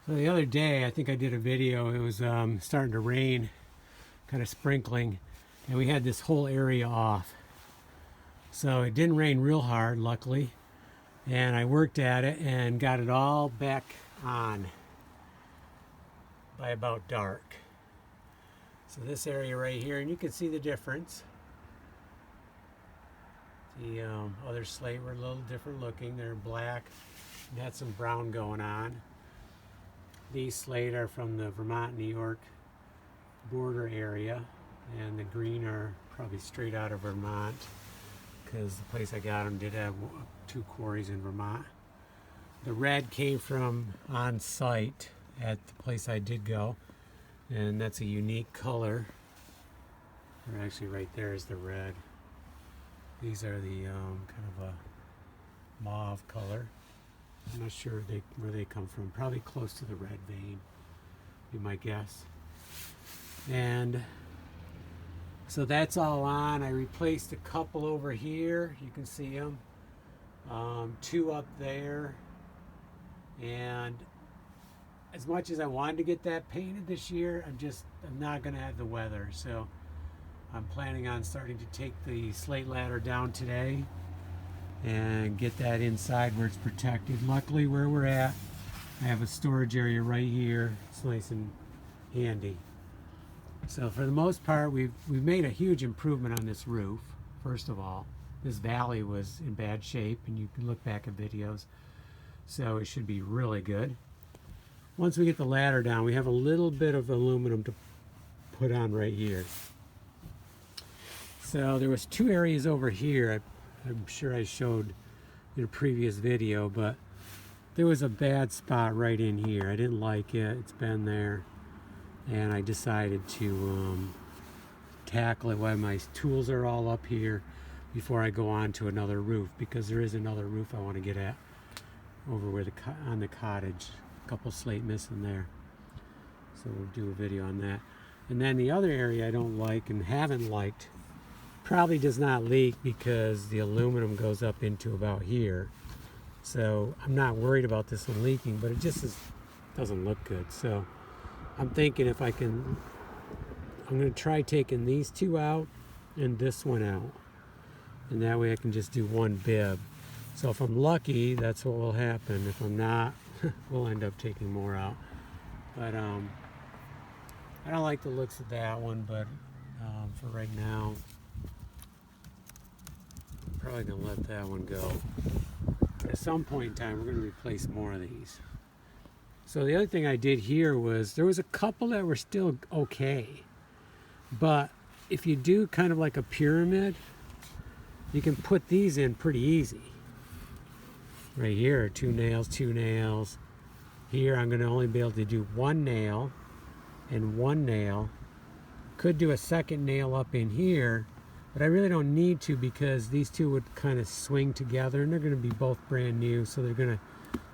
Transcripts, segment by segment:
So the other day, I think I did a video. It was starting to rain, kind of sprinkling, and we had this whole area off. So it didn't rain real hard, luckily, and I worked at it and got it all back on by about dark. So this area right here, and you can see the difference. The other slate were a little different looking. They're black and had some brown going on. These slate are from the Vermont-New York border area, and the green are probably straight out of Vermont, because the place I got them did have 2 quarries in Vermont. The red came from on site at the place I did go, and that's a unique color. Or actually right there is the red. These are the kind of a mauve color. I'm not sure where they come from. Probably close to the red vein, be my guess. And so that's all on. I replaced a couple over here. You can see them. 2 up there. And as much as I wanted to get that painted this year, I'm not going to have the weather. So I'm planning on starting to take the slate ladder down today and get that inside where it's protected. Luckily, where we're at, I have a storage area right here. It's nice and handy. So for the most part, we've made a huge improvement on this roof. First of all, this valley was in bad shape, and you can look back at videos. So it should be really good. Once we get the ladder down, we have a little bit of aluminum to put on right here. So there was 2 areas over here. I'm sure I showed in a previous video, but there was a bad spot right in here. I didn't like it. It's been there, and I decided to tackle it while my tools are all up here before I go on to another roof, because there is another roof I want to get at over where on the cottage. A couple slate missing there, so we'll do a video on that. And then the other area I don't like and haven't liked, probably does not leak because the aluminum goes up into about here. So I'm not worried about this one leaking, but it just doesn't look good. So I'm thinking I'm going to try taking these 2 out and this one out. And that way I can just do 1 bib. So if I'm lucky, that's what will happen. If I'm not, we'll end up taking more out. But I don't like the looks of that one, but for right now, probably gonna let that one go. At some point in time, we're gonna replace more of these. So the other thing I did here was, there was a couple that were still okay, but if you do kind of like a pyramid, you can put these in pretty easy. Right here, 2 nails, 2 nails. Here I'm gonna only be able to do 1 nail and 1 nail. Could do a second nail up in here, but I really don't need to, because these 2 would kind of swing together, and they're going to be both brand new, so they're going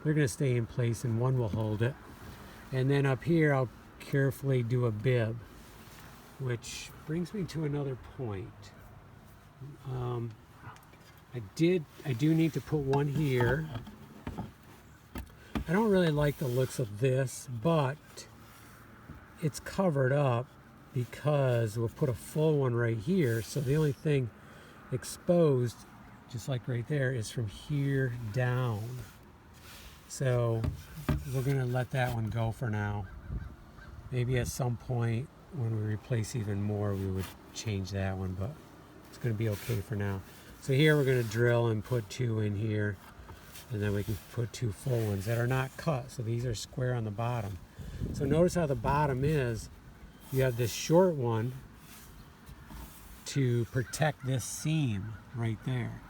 to stay in place, and 1 will hold it. And then up here I'll carefully do a bib, which brings me to another point. I do need to put 1 here. I don't really like the looks of this, but it's covered up, because we'll put a full one right here. So the only thing exposed, just like right there, is from here down. So we're going to let that one go for now. Maybe at some point when we replace even more, we would change that one, but it's going to be okay for now. So here we're going to drill and put 2 in here, and then we can put 2 full ones that are not cut. So these are square on the bottom. So notice how the bottom is. You have this short one to protect this seam right there.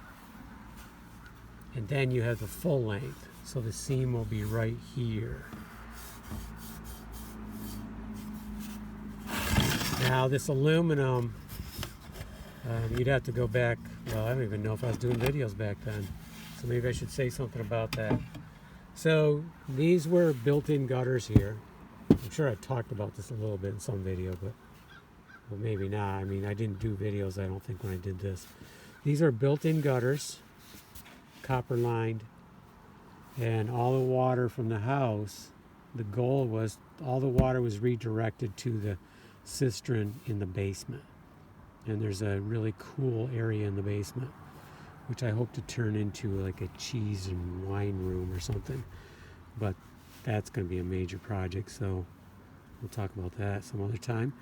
And then you have the full length. So the seam will be right here. Now this aluminum, you'd have to go back. Well, I don't even know if I was doing videos back then. So maybe I should say something about that. So these were built-in gutters here. I'm sure I talked about this a little bit in some video, but maybe not. I mean, I didn't do videos, I don't think, when I did this. These are built-in gutters, copper lined, and all the water from the house the goal was all the water was redirected to the cistern in the basement. And there's a really cool area in the basement, which I hope to turn into like a cheese and wine room or something. But that's going to be a major project, so we'll talk about that some other time.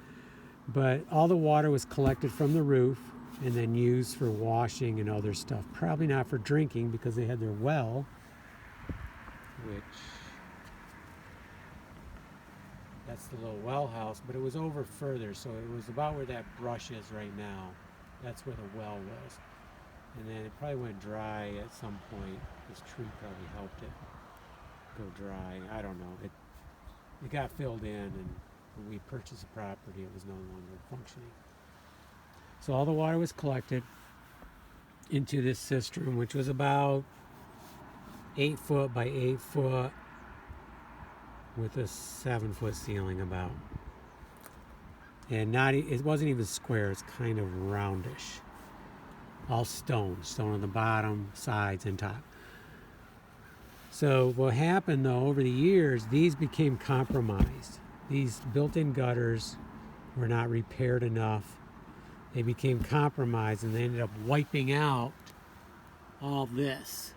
But all the water was collected from the roof and then used for washing and other stuff. Probably not for drinking because they had their well, which that's the little well house, but it was over further, so it was about where that brush is right now. That's where the well was. And then it probably went dry at some point. This tree probably helped it go dry. I don't know. It got filled in, and when we purchased the property, it was no longer functioning. So all the water was collected into this cistern, which was about 8 foot by 8 foot with a 7-foot ceiling about. And it wasn't even square, it's kind of roundish. All stone on the bottom, sides, and top. So what happened though, over the years, these became compromised. These built-in gutters were not repaired enough. They became compromised and they ended up wiping out all this.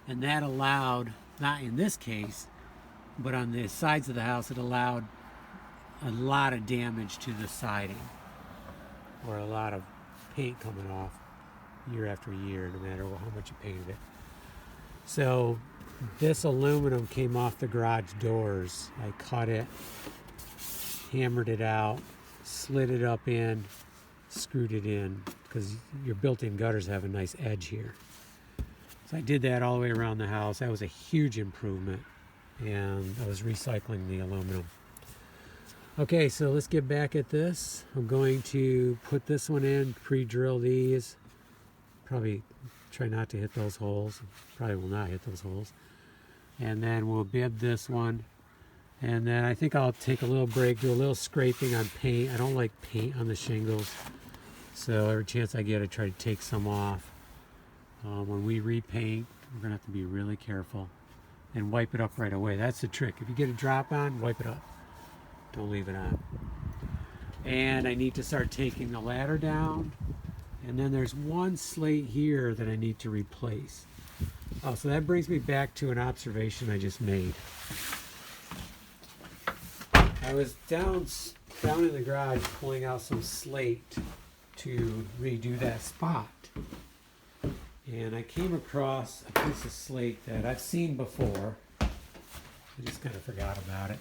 And that allowed, not in this case, but on the sides of the house, it allowed a lot of damage to the siding, or a lot of paint coming off year after year, no matter how much you painted it. So this aluminum came off the garage doors. I cut it, hammered it out, slid it up in, screwed it in, because your built-in gutters have a nice edge here. So I did that all the way around the house. That was a huge improvement, and I was recycling the aluminum. Okay, so let's get back at this. I'm going to put this one in, pre-drill these. Probably try not to hit those holes. Probably will not hit those holes. And then we'll bib this one. And then I think I'll take a little break, do a little scraping on paint. I don't like paint on the shingles, so every chance I get, I try to take some off. When we repaint, we're gonna have to be really careful and wipe it up right away. That's the trick. If you get a drop on, wipe it up. Don't leave it on. And I need to start taking the ladder down. And then there's one slate here that I need to replace. Oh, so that brings me back to an observation I just made. I was down in the garage pulling out some slate to redo that spot. And I came across a piece of slate that I've seen before. I just kind of forgot about it.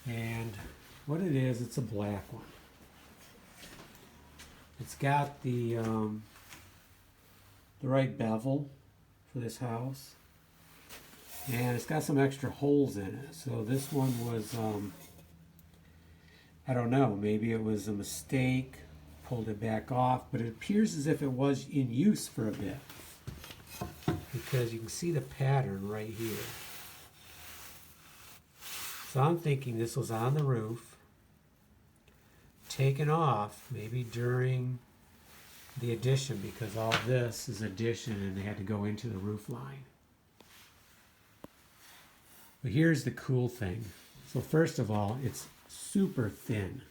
And what it is, it's a black one. It's got the right bevel for this house. And it's got some extra holes in it. So this one was, I don't know, maybe it was a mistake, pulled it back off, but it appears as if it was in use for a bit. Because you can see the pattern right here. So I'm thinking this was on the roof, taken off maybe during the addition, because all this is addition and they had to go into the roof line. But here's the cool thing. So first of all, it's super thin,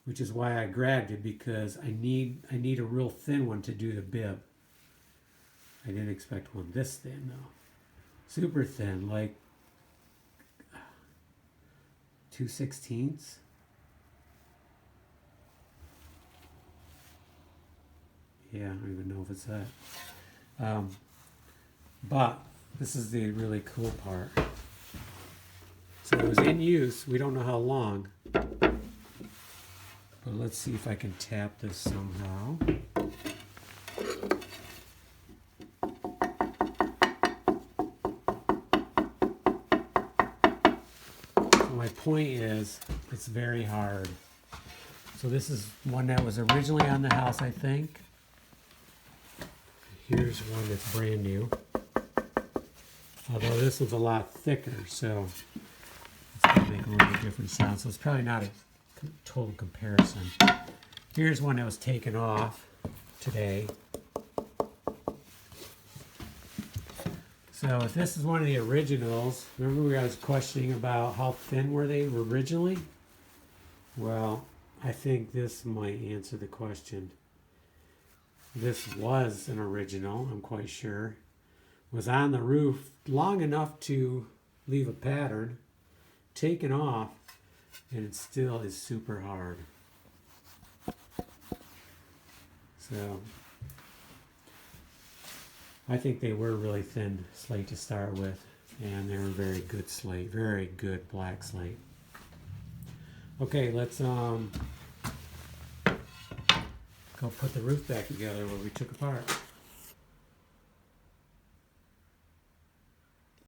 which is why I grabbed it, because I need a real thin one to do the bib. I didn't expect one this thin though. Super thin, like 2/16. Yeah, I don't even know if it's that. But this is the really cool part. So it was in use. We don't know how long. But let's see if I can tap this somehow. So my point is, it's very hard. So this is one that was originally on the house, I think. Here's one that's brand new. Although this one's a lot thicker, so it's going to make a little bit different sound. So it's probably not a total comparison. Here's one that was taken off today. So if this is one of the originals, remember I was questioning about how thin were they originally? Well, I think this might answer the question. This was an original, I'm quite sure. Was on the roof long enough to leave a pattern, taken off, and it still is super hard. So I think they were really thin slate to start with, and they were very good slate, very good black slate. Okay, let's go put the roof back together where we took apart.